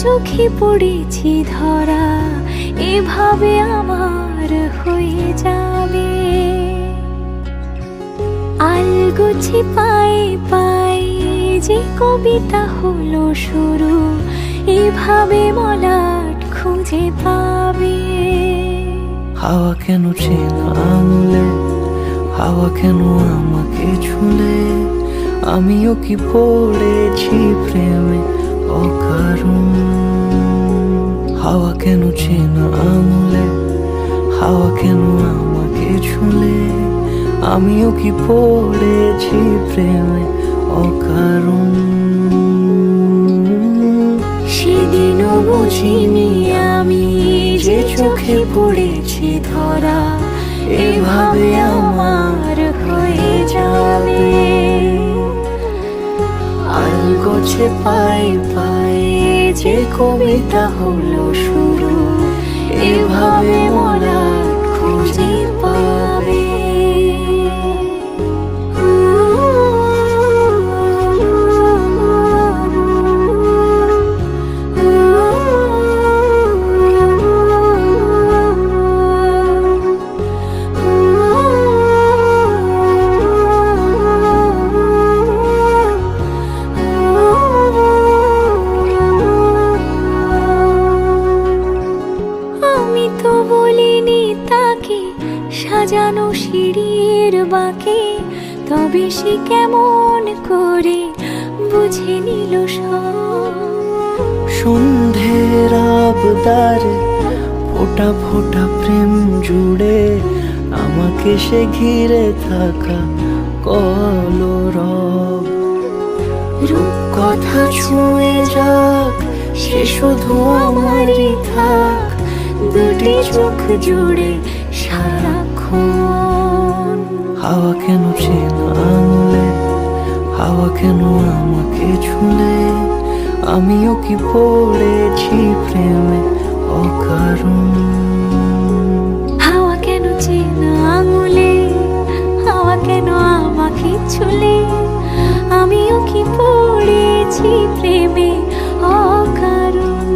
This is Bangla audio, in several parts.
চোখে পড়েছি ধরা, এভাবে আমার হয়ে যাবে। আলগোছে পায়ে পায়ে যে কবিতা হলো শুরু, এভাবে মলাট খুঁজে পাবে। হাওয়া কেন চেনা আঙুলে, হাওয়া কেন আমাকে ছুলে, আমিও কি পড়েছি প্রেমে অকারণ। হাওয়া কেন চেনা আঙুলে, হাওয়া কেন আমাকে ছুলে, আমিও কি পড়েছি প্রেমে অকারণ। সেদিনও বুঝিনি আমি যে চোখে পড়েছি ধরা, এভাবে আমার হয়ে যাবে। আলগোছে পায়ে পায়ে যে কবিতা হলো শুরু, এভাবে মলাট খুঁজে পাবে। আমি তো বলিনি তাকে সাজানো সিঁড়ির বাঁকে, তবে সে কেমন করে বুঝে নিল সব। সন্ধ্যের আবদারে ফোটা ফোটা প্রেম জুড়ে, আমাকে সে ঘিরে থাকা কলরব। রূপকথা ছুঁয়ে যাক, সে শুধু আমারই থাক, দুটি চোখ জুড়ে সারাক্ষণ। হাওয়া কেন চেনা আঙুলে, হাওয়া কেন আমাকে ছুলে, আমিও কি পড়েছি প্রেমে অকারণ। হাওয়া কেন চেনা আঙুলে, হাওয়া কেন আমাকে ছুলে, আমিও কি পড়েছি প্রেমে অকারণ।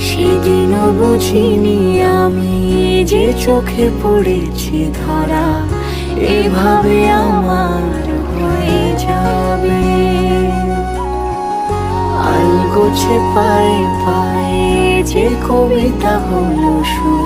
সেদিনও বুঝিনি আমি যে চোখে পড়েছি ধরা, এভাবে আমার হয়ে যাবে। আলগোছে পায়ে পায়ে যে কবিতা হলো শুরু,